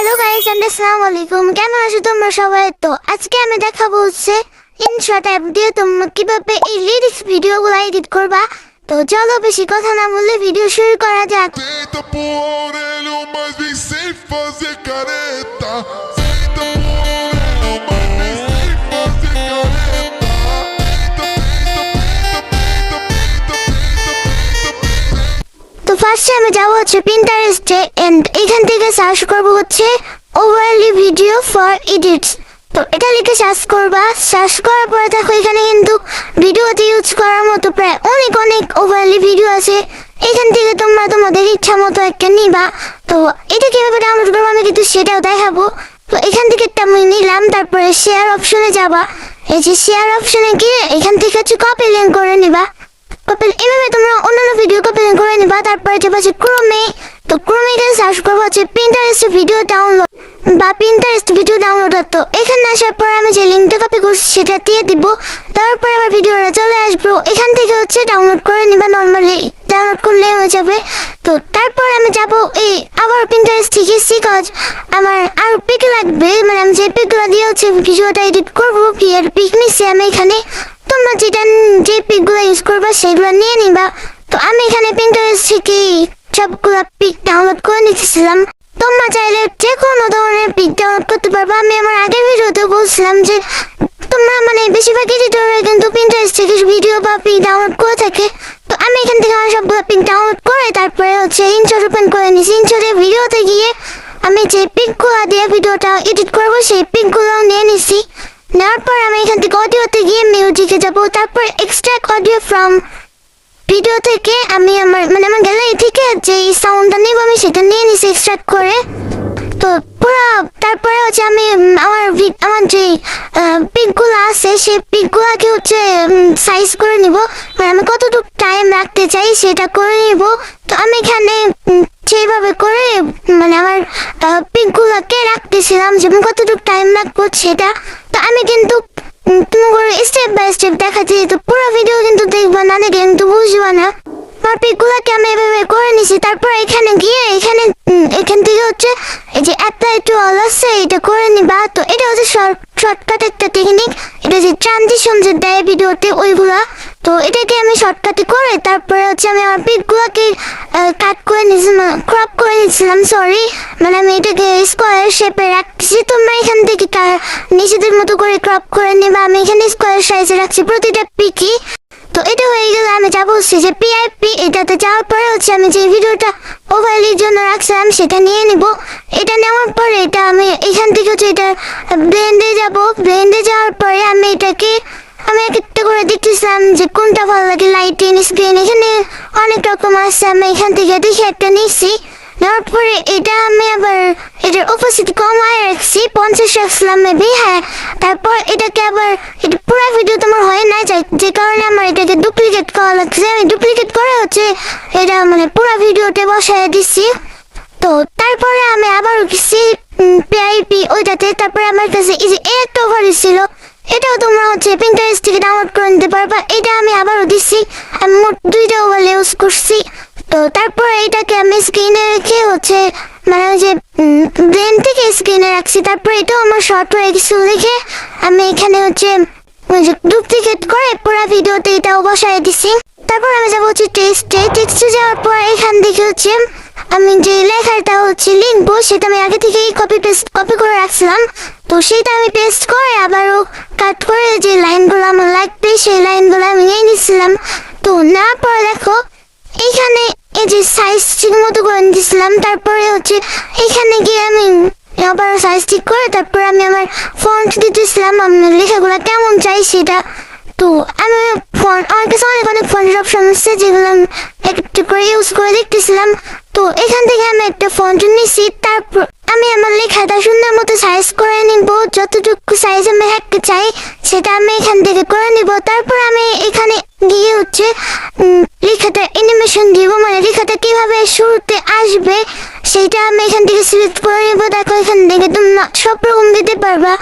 Hello guys and আসসালামু আলাইকুম। কেমন আছো তোমরা সবাই? তো আজকে আমি দেখাবো হচ্ছে ইনশর্ট অ্যাপ দিয়ে তোমরা কিভাবে এই লিরিক্স ভিডিওগুলো এডিট করবা। তো চলো বেশি কথা না বলে ভিডিও শুরু করা যাক। Tenta por orelha, mas vem sem fazer careta. Tenta por orelha, mas vem sem fazer careta. তো ফার্স্টে আমি যাবো হচ্ছে পিন্টারেস্টে এন্ড এখান থেকে সার্চ করবো হচ্ছে ওভারলি ভিডিও ফর এডিটস। তো এটা লিখে সার্চ করবা। সার্চ করার পরে দেখো এখানে কিন্তু ভিডিওতে ইউজ করার মতো প্রায় অনেক ওভারলি ভিডিও আছে। এখান থেকে তোমরা তোমাদের ইচ্ছা মতো একটা নিবা। তো এটা কিভাবে ডাউনলোড করবো আমি কিন্তু সেটাও দেখাবো। তো এখান থেকে একটা আমি নিলাম, তারপরে শেয়ার অপশনে যাবা। এই যে শেয়ার অপশনে গিয়ে এখান থেকে হচ্ছে কপি লিঙ্ক করে নিবা। এভাবে তোমরা অন্যান্য ভিডিও কপি লিঙ্ক করে নিবা। তারপরে যে পাশে ক্রোমে, তো ক্রোমে গিয়ে সার্চ করবো হচ্ছে পিন্টারেস্ট ভিডিও ডাউনলোড বা পিন্টারেস্ট ভিডিও ডাউনলোডার। তো এখানে আসার পরে আমি যে লিঙ্কটা কপি করছি সেটা দিয়ে দিব। তারপরে আবার ভিডিওটা চলে আসবো। এখান থেকে হচ্ছে ডাউনলোড করে নিবা, নর্মালি ডাউনলোড করলে হয়ে যাবে। তো তারপর আমি যাবো এই আবার পিন্টারেস্ট শিখেছি, কজ আমার আরো পিক লাগবে, মানে আমি যে পিকগুলো দিয়ে হচ্ছে ভিডিওটা এডিট করবো। পিক নিচ্ছি আমি এখানে, তোমরা যে পিকগুলো ইউজ করবা সেগুলো নিয়ে নিবা। তো আমি এখানে পিন্টারেস্ট থেকে সবগুলো পিক ডাউনলোড করে নিতেছিলাম। তোমরা চাইলে যে কোনো ধরনের পিক ডাউনলোড করতে পারবা। আমি আমার আগের ভিডিওতে বলছিলাম যে তোমরা মানে বেশিরভাগ এডিটররা কিন্তু পিন্টারেস্ট থেকে ভিডিও বা পিক ডাউনলোড করে থাকে। তো আমি এখান থেকে আমার সবগুলো পিক ডাউনলোড করে তারপরে হচ্ছে ইনশর্ট ওপেন করে নিছি। ইনশর্টের ভিডিওতে গিয়ে আমি যে পিকগুলো দিয়ে ভিডিওটা এডিট করবো সেই পিকগুলো নিয়ে নিছি। নেওয়ার পর আমি এখান থেকে অডিওতে গিয়ে মিউজিকে যাব। তারপর এক্সট্রাক্ট অডিও ফ্রম ভিডিও থেকে আমি আমার গ্যালারি থেকে যে সাউন্ডটা নেব আমি সেটা নিয়ে নিছি এক্সট্রাক্ট করে। তো পুরো তারপরে হচ্ছে আমি আমার যে পিকগুলো আছে সেই পিকগুলোকে হচ্ছে সাইজ করে নিব, মানে আমি কতটুকু টাইম রাখতে চাই সেটা করে নিব। তো আমি এখানে সেইভাবে করে মানে আমার পিকগুলোকে রাখতেছিলাম যেমন কতটুকু টাইম রাখবো সেটা। তো আমি কিন্তু তোমার স্টেপ বাই স্টেপ দেখাচ্ছি, তো পুরো ভিডিও কিন্তু দেখবা না, দেখে কিন্তু বুঝবা না। আমার পিকগুলোকে আমি এভাবে করে নিছি। তারপর এখানে গিয়ে এখান থেকে হচ্ছে এই যে অ্যাপ্লাই টু অল আছে এটা করে নিবা। তো এটা হচ্ছে শর্টকাট একটা টেকনিক, এটা যে ট্রানজিশন যে দেয় ভিডিওতে ওইগুলা। তো এটাকে আমি শর্টকাটে করে তারপরে হচ্ছে আমি আমার পিকগুলোকে কাট করে নিয়েছিলাম, ক্রপ করে নিয়েছিলাম, সরি, মানে আমি এটাকে স্কোয়ার শেপে রাখছি। তোমরা এখান থেকে নিজেদের মতো করে ক্রপ করে নিবা। আমি এখানে স্কোয়ার সাইজে রাখছি প্রতিটা পিকই। তো এটা হয়ে গেলে আমি যাবো হচ্ছে যে পিআইপি, এটাতে যাওয়ার পরে হচ্ছে আমি যে ভিডিওটা ওভারলির জন্য রাখছিলাম সেটা নিয়ে নিব। এটা নেওয়ার পরে এটা আমি এখান থেকে হচ্ছে এটা ব্লেন্ডে যাব। ব্লেন্ডে যাওয়ার পরে আমি এটাকে আমি এক একটা করে দেখতেছিলাম যে কোনটা ভালো লাগে, লাইটিং, স্ক্রিন, এখানে অনেক রকম আছে। আমি এখান থেকে দেখে একটা নিচ্ছি। নেওয়ার পরে এটা আমি আবার এটার অপোজিট কমায় রাখছি, 50 রাখছিলাম মেবি, হ্যাঁ। তারপর এটাকে আবার এটা পুরো ভিডিও তোমার হয় না, যে কারণে আমার এটাকে ডুপ্লিকেট করা লাগছে। আমি ডুপ্লিকেট করে হচ্ছে এটা মানে পুরো ভিডিওতে বসায় দিচ্ছি। তো তারপরে আমি আবার গেছি পিআইপি ওইটাতে। তারপরে আমার কাছে এই যে একটা ওভার ছিল, এটাও তোমরা হচ্ছে পিন্টারেস্ট থেকে ডাউনলোড করে নিতে পারবা। এটা আমি আবারও দিচ্ছি, আমি মোট 2টা ওভার ইউজ করছি। তো তারপর এটাকে আমি স্ক্রিনে রেখে হচ্ছে মানে ওই যে ব্রেন থেকে স্ক্রিনে রাখছি। তারপর এটাও আমার শর্ট হয়ে গেছিল দেখে আমি এখানে হচ্ছে ডুপ্লিকেট করে পুরো ভিডিওতে এটাও বসায় দিছি। তারপর আমি যাবো হচ্ছে টেক্সটে যাওয়ার পর এখান থেকে হচ্ছে আমি যে লেখাটা হচ্ছে লিখবো সেটা আমি আগে থেকেই কপি করে রাখছিলাম। তো সেটা আমি পেস্ট করে আবারও কাট করে যে লাইনগুলো আমার লাগবে সেই লাইনগুলো আমি নিয়ে নিচ্ছিলাম। তো না পরে দেখো এইখানে এই যে সাইজ ঠিক মতো করে নিয়েছিলাম। তারপরে হচ্ছে এখানে গিয়ে আমি আবার সাইজ ঠিক করে তারপর আমি আমার ফন্ট দিতেছিলাম, আমি লেখাগুলো কেমন চাই সেটা। তো আমি আমার কাছে অনেক ফন্টের অপশন আছে যেগুলো আমি একটু করে ইউজ করে দেখতেছিলাম। তো এখান থেকে আমি একটা ফন্ট নিচ্ছি। তারপর আমি আমার লেখাটা সুন্দর মতো সাইজ করে নিব, যতটুকু সাইজ আমি রাখতে চাই সেটা আমি এখান থেকে করে নিব। তারপর আমি এখানে গিয়ে হচ্ছে লেখাটা অ্যানিমেশন দিব, মানে লেখাটা কিভাবে শুরুতে আসবে সেটা আমি এখান থেকে সিলেক্ট করে নিব। দেখো এখান থেকে তোমরা সব রকম দিতে পারবা,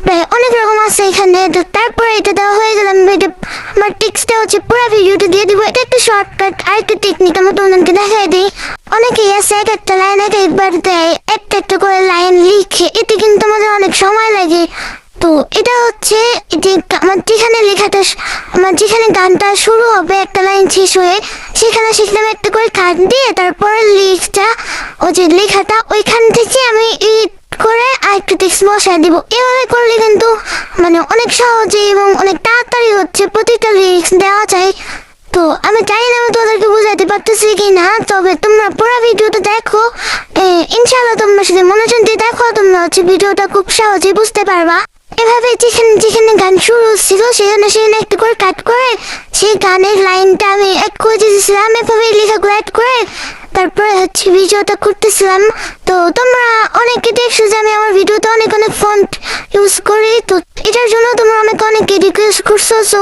প্রায় অনেক রকম আছে এখানে। তো তারপরে এটা দেওয়া হয়ে গেলে আমি এটা আমার টেক্সটটা হচ্ছে পুরো ভিডিওটা দিয়ে দিব। এটা একটা শর্টকাট আর একটা টেকনিক আমি তোমাদেরকে দেখাই দিই। অনেকেই আছে এক একটা লাইন এক একবার দেয়, একটা একটা করে লাইন লিখে, এতে কিন্তু আমাদের অনেক সময় লাগে। তো এটা হচ্ছে যে আমার যেখানে লেখাটা আমার যেখানে গানটা শুরু হবে একটা লাইন শেষ হয়ে সেখানে আমি একটা করে কাট দিয়ে তারপরে লিখটা ও যে লেখাটা ওইখান থেকে আমি করে আরেকটু টেক্সট বসায় দিব। এভাবে করলে কিন্তু মানে অনেক সহজে এবং অনেক তাড়াতাড়ি হচ্ছে প্রতিটা লিরিক্স দেওয়া যায়। তো আমি জানি না আমি তোদেরকে বুঝাতে পারতেছি কি না, তবে তোমরা পুরো ভিডিওটা দেখো, ইনশাআল্লাহ তোমরা যদি মনোযোগ দিয়ে দেখো তোমরা হচ্ছে ভিডিওটা খুব সহজেই বুঝতে পারবা। এভাবে যেখানে যেখানে গান শুরু ছিল সেখানে সেখানে একটু করে কাট করে সেই গানের লাইনটা আমি অ্যাড করে দিয়েছিলাম। এভাবে লেখাগুলো অ্যাড করে তারপরে হচ্ছে ভিডিওটা করতেছিলাম। তো তোমরা অনেকে দেখছো যে আমি আমার ভিডিওতে অনেক অনেক ফন্ট ইউজ করি, তো এটার জন্য তোমরা আমাকে অনেকে রিকোয়েস্ট করছো। সো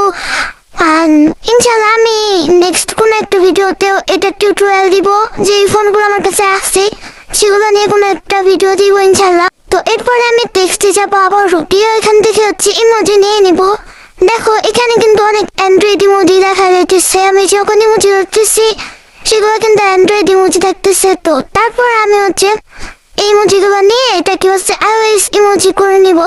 ইনশাল্লাহ আমি নেক্সট কোনো একটা ভিডিওতেও এটা টিউটোরিয়াল দিব, যে ফোনগুলো আমার কাছে আসছে সেগুলো নিয়ে কোনো একটা ভিডিও দিব ইনশাল্লাহ। তো এরপরে আমি টেক্সটে যাবো আবার দিয়ে এখান থেকে হচ্ছে ইমোজি নিয়ে নিব। দেখো এখানে কিন্তু অনেক অ্যান্ড্রয়েড ইমোজি দেখা যাচ্ছে, আমি যখন ইমোজি ধরতেছি সেগুলো কিন্তু অ্যান্ড্রয়েড ইমোজি থাকতেছে। তো তারপর আমি হচ্ছে এই ইমোজিগুলো নিয়ে এটাকে হচ্ছে iOS ইমোজি করে নিব।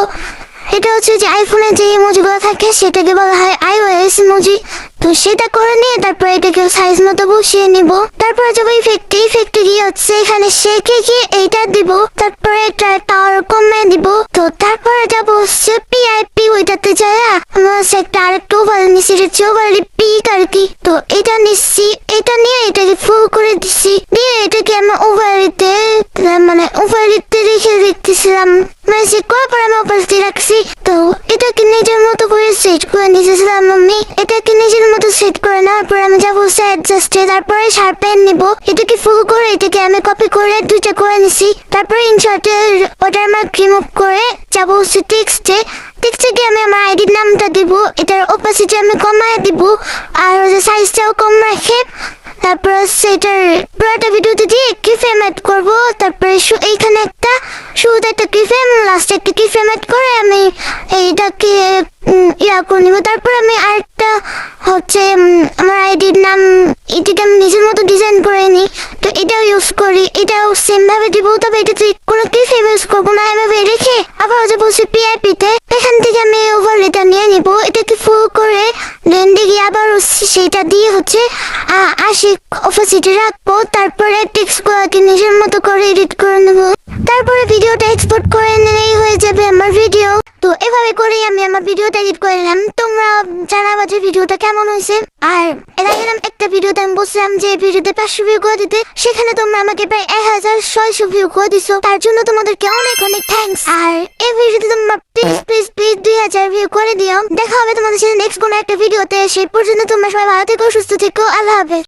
এটা হচ্ছে যে আইফোনে যে ইমোজিগুলো থাকে সেটাকে বলা হয় iOS ইমোজি। তো সেটা করে নিয়ে তারপর এটাকে সাইজ মতো বসিয়ে নিব। তারপরে যাবো ইফেক্টে গিয়ে হচ্ছে এখানে শেখে গিয়ে এইটা দিব, তারপরে এটা পাওয়ার কমে দিব। তো তারপরে যাবো হচ্ছে PIP, ওইটাতে যায় আমি হচ্ছে একটা আরেকটা ওভারলে নিচ্ছি, এটা হচ্ছে ওভারলে পিক আর কি। তো এটা নিচ্ছি, এটা নিয়ে এটাকে ফুল করে দিচ্ছি, দিয়ে এটাকে আমি ওভারলিতে রেখে দেখতেছিলাম, মানে সে করার পর আমি ওভারলিতে রাখছি। তো এটাকে নিজের মতো করে সেট করে নিয়েছিলাম আমি। এটাকে নিজের মতো সেট করে নেওয়ার পর আমি যাবো অ্যাডজাস্টে, তারপরে শার্পেন নিব, এটাকে ফুল করে এটাকে আমি কপি করে দুইটা করে নিছি। তারপরে ইনশর্টের ওয়াটারমার্ক রিমুভ করে যাবো হচ্ছে টেক্সটে গিয়ে আমি আমার আইডির নামটা দিব, এটার ওপাসিটি আমি কমায় দিব আর হচ্ছে সাইজটাও কম রাখে। তারপরে সেটার পুরোটা ভিডিওতে দিয়ে কি ফ্রেম অ্যাড করবো, তারপরে এইখানে একটা শুরুতে একটা কি ফ্রেম লাস্টে একটা কি ফ্রেম অ্যাড করে আমি এইটাকে করে নিব। তারপর আমি আরেকটা হচ্ছে আমার আইডির নাম, এটাকে আমি নিজের মতো ডিজাইন করে নিই। তো এটাও ইউজ করি, এটাও সেম ভাবে দিব, তবে এটাতে কোনো কি ফ্রেম ইউজ করবো না, এভাবে রেখে আবার হচ্ছে বলছি PIP-তে এখান থেকে আমি ওভারলেটা নিয়ে নিব, এটাকে ফুল করে লেন্ডে গিয়ে আবার সেইটা দিয়ে হচ্ছে 80 অপাসিটি রাখবো। তারপরে টেক্সটগুলোকে নিজের মতো করে এডিট করে নেব, তারপরে ভিডিওটা এক্সপোর্ট করে নিলেই হয়ে যাবে আমার ভিডিও। তো এভাবে করেই আমি আমার ভিডিওটা এডিট করে নিলাম। তোমরা জানাবা যে ভিডিওটা কেমন হয়েছে। আর এর আগে একটা ভিডিওতে আমি বলছিলাম যে ভিডিওতে 500 ভিউ করে দিতে, সেখানে তোমরা আমাকে প্রায় 1600 ভিউ করে দিছো, তার জন্য তোমাদেরকে অনেক অনেক থ্যাঙ্কস। আর এই ভিডিওতে তোমরা প্লিজ 2000 ভিউ করে দিও। দেখা হবে তোমাদের সাথে নেক্সট কোনো একটা ভিডিওতে। সেই পর্যন্ত তোমরা সবাই ভালো থেকো, সুস্থ থেকো, আল্লাহ হাফেজ।